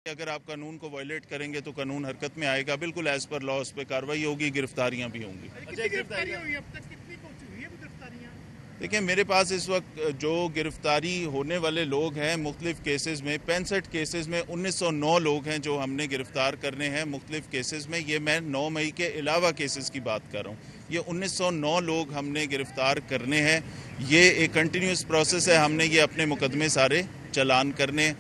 अगर आप कानून को वायलेट करेंगे तो कानून हरकत में आएगा। बिल्कुल एज पर लॉ उस पर कार्रवाई होगी, गिरफ्तारियां भी होंगी। देखिए, मेरे पास इस वक्त जो गिरफ्तारी होने वाले लोग हैं मुख्तलिफ केसेस में 65 केसेस में 1909 लोग हैं जो हमने गिरफ्तार करने हैं मुख्तलिफ केसेस में। ये मैं 9 मई के अलावा केसेस की बात कर रहा हूँ। ये 1909 लोग हमने गिरफ्तार करने हैं। ये एक कंटिन्यूस प्रोसेस है। हमने ये अपने मुकदमे सारे चलान करने,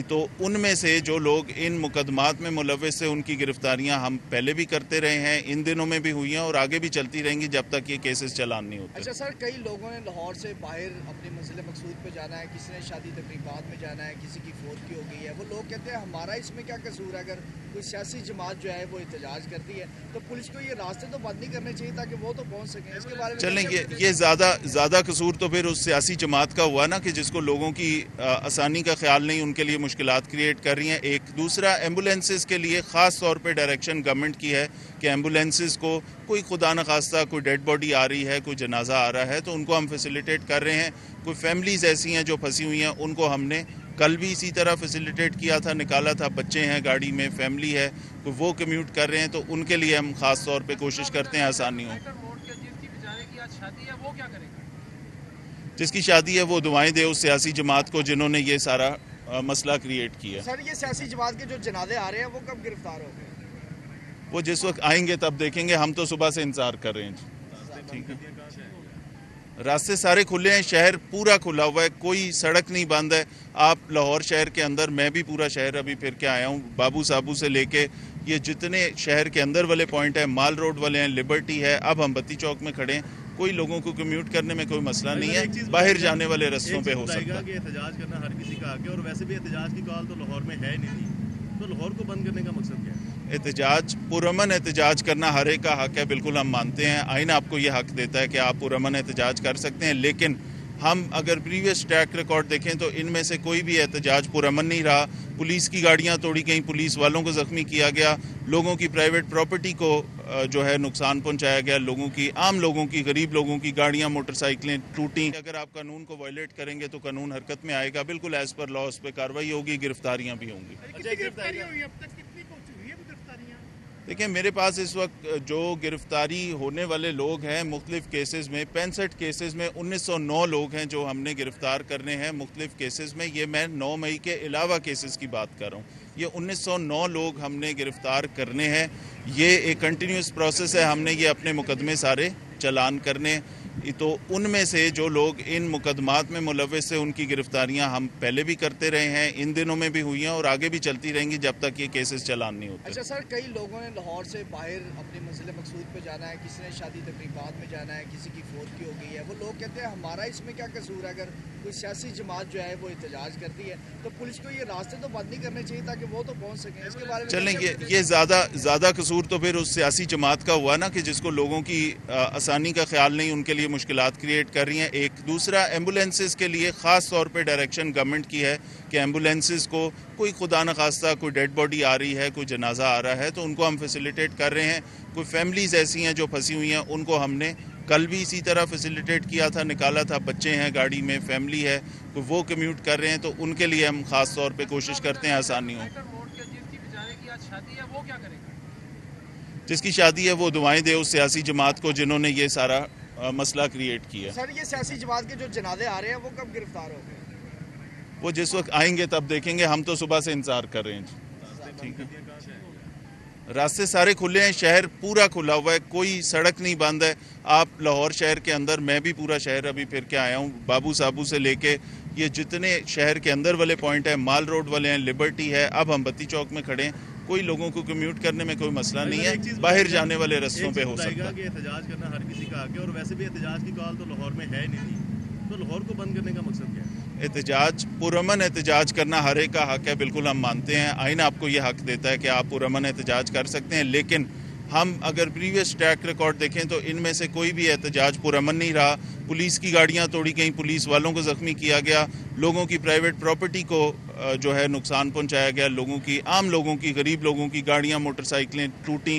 तो उनमें से जो लोग इन मुकदमात में मुलव्वस है उनकी गिरफ्तारियां हम पहले भी करते रहे हैं, इन दिनों में भी हुई हैं और आगे भी चलती रहेंगी जब तक ये केसेस चलान नहीं होते। अच्छा सर, कई लोगों ने लाहौर से बाहर अपनी मंजिल मकसूद पे जाना है, किसी ने शादी तकरीबात में जाना है, किसी की फौत हो गई है। वो लोग कहते हैं हमारा इसमें क्या कसूर है? अगर कोई सियासी जमात जो है वो एहतजाज करती है तो पुलिस को ये रास्ते तो बंद नहीं करने चाहिए ताकि वो तो पहुँच सकें। इसके बारे में चलें, ये ज़्यादा कसूर तो फिर उस सियासी जमात का हुआ ना कि जिसको लोगों की आसानी का ख्याल नहीं, उनके लिए मुश्किलात क्रिएट कर रही हैं। एक दूसरा, एम्बुलेंसेस के लिए ख़ास तौर पे डायरेक्शन गवर्नमेंट की है कि एम्बुलेंसेस को कोई खुदा न खास्ता कोई डेड बॉडी आ रही है, कोई जनाजा आ रहा है तो उनको हम फैसिलिटेट कर रहे हैं। कोई फैमिलीज़ ऐसी हैं जो फंसी हुई हैं, उनको हमने कल भी इसी तरह फैसिलिटेट किया था, निकाला था। बच्चे हैं गाड़ी में, फैमिली है, तो वो कम्यूट कर रहे हैं तो उनके लिए हम ख़ास तौर पे कोशिश करते हैं आसानी हो। जिसकी शादी है वो दुआएं दे उस सियासी जमात को जिन्होंने ये सारा मसला क्रिएट किया। सर, ये सियासी जमात के जो जनाजे आ रहे हैं वो कब गिरफ्तार हो गए? वो जिस वक्त आएंगे तब देखेंगे। हम तो सुबह से इंतजार कर रहे हैं। ठीक है, रास्ते सारे खुले हैं, शहर पूरा खुला हुआ है, कोई सड़क नहीं बंद है। आप लाहौर शहर के अंदर, मैं भी पूरा शहर अभी फिर के आया हूँ, बाबू साबू से लेके ये जितने शहर के अंदर वाले पॉइंट हैं, माल रोड वाले हैं, लिबर्टी है, अब हम बत्ती चौक में खड़े हैं। कोई लोगों को कम्यूट करने में कोई मसला नहीं है, बाहर जाने वाले रस्तों पे हो सकता है। एहतजाज करना हर किसी का हक है और वैसे भी एहतजाज की कॉल तो लाहौर में है नहीं, तो लाहौर को बंद करने का मकसद क्या है? एहतजाज, पुरअमन एहतजाज करना हर एक का हक है, बिल्कुल हम मानते हैं। आइन आपको ये हक देता है कि आप पुरअमन एहतजाज कर सकते हैं, लेकिन हम अगर प्रीवियस ट्रैक रिकॉर्ड देखें तो इनमें से कोई भी एहतजाज पुरअमन नहीं रहा। पुलिस की गाड़ियां तोड़ी गई, पुलिस वालों को ज़ख्मी किया गया, लोगों की प्राइवेट प्रॉपर्टी को जो है नुकसान पहुंचाया गया, लोगों की, आम लोगों की, गरीब लोगों की गाड़ियां, मोटरसाइकिलें टूटी। अगर आप कानून को वायलेट करेंगे तो कानून हरकत में आएगा। बिल्कुल एज पर लॉ उस पर कार्रवाई होगी, गिरफ्तारियां भी होंगी। देखिए, मेरे पास इस वक्त जो गिरफ्तारी होने वाले लोग हैं मुख्तलिफ केसेस में 65 केसेस में 1909 लोग हैं जो हमने गिरफ्तार करने हैं मुख्तलिफ केसेस में। ये मैं 9 मई के अलावा केसेस की बात कर रहा हूँ। ये 1909 लोग हमने गिरफ्तार करने हैं। ये एक कंटिन्यूस प्रोसेस है। हमने ये अपने मुकदमे सारे चलान करने, तो उनमें से जो लोग इन मुकदमात में मुलव्वस है उनकी गिरफ्तारियां हम पहले भी करते रहे हैं, इन दिनों में भी हुई हैं और आगे भी चलती रहेंगी जब तक ये केसेस चलान नहीं होते। अच्छा सर, कई लोगों ने लाहौर से बाहर अपनी मंजिल मकसूद पे जाना है, किसी ने शादी तकरीबात में जाना है, किसी की फौत हो गई है। वो लोग कहते हैं हमारा इसमें क्या कसूर है? अगर कोई सियासी जमात जो है वो एहतजाज करती है तो पुलिस को ये रास्ते तो बंद नहीं करने चाहिए ताकि वो तो पहुँच सकें। इसके बारे में चलें, ये ज़्यादा कसूर तो फिर उस सियासी जमात का हुआ ना कि जिसको लोगों की आसानी का ख्याल नहीं, उनके लिए मुश्किलात क्रिएट कर रही हैं। एक दूसरा, एम्बुलेंसेस के लिए ख़ास तौर पे डायरेक्शन गवर्नमेंट की है कि एम्बुलेंसेस को कोई खुदा न खास्ता कोई डेड बॉडी आ रही है, कोई जनाजा आ रहा है तो उनको हम फैसिलिटेट कर रहे हैं। कोई फैमिलीज़ ऐसी हैं जो फंसी हुई हैं, उनको हमने कल भी इसी तरह फैसिलिटेट किया था, निकाला था। बच्चे हैं गाड़ी में, फैमिली है, तो वो कम्यूट कर रहे हैं तो उनके लिए हम ख़ास तौर पे कोशिश करते हैं आसानी हो। जिसकी शादी है वो दुआएं दे उस सियासी जमात को जिन्होंने ये सारा मसला क्रिएट किया। सर, ये सियासी जमात के जो जनाजे आ रहे हैं वो कब गिरफ्तार हो गए? वो जिस वक्त आएंगे तब देखेंगे। हम तो सुबह से इंतजार कर रहे हैं। ठीक है, रास्ते सारे खुले हैं, शहर पूरा खुला हुआ है, कोई सड़क नहीं बंद है। आप लाहौर शहर के अंदर, मैं भी पूरा शहर अभी फिर के आया हूँ, बाबू साबू से लेके ये जितने शहर के अंदर वाले पॉइंट हैं, माल रोड वाले हैं, लिबर्टी है, अब हम बत्ती चौक में खड़े हैं। कोई लोगों को कम्यूट करने में कोई मसला नहीं है, बाहर जाने वाले रस्तों पे हो सकता है। एहतजाज करना हर किसी का हक है और वैसे भी एहतजाज की कॉल तो लाहौर में है नहीं, तो लाहौर को बंद करने का मकसद क्या है? एहतजाज, पुरअमन एहतजाज करना हर एक का हक है, बिल्कुल हम मानते हैं। आइन आपको ये हक देता है कि आप पुरअमन एहतजाज कर सकते हैं, लेकिन हम अगर प्रीवियस ट्रैक रिकॉर्ड देखें तो इनमें से कोई भी एहतजाज पुरअमन नहीं रहा। पुलिस की गाड़ियां तोड़ी गई, पुलिस वालों को ज़ख्मी किया गया, लोगों की प्राइवेट प्रॉपर्टी को जो है नुकसान पहुंचाया गया, लोगों की, आम लोगों की, गरीब लोगों की गाड़ियां, मोटरसाइकिलें टूटी।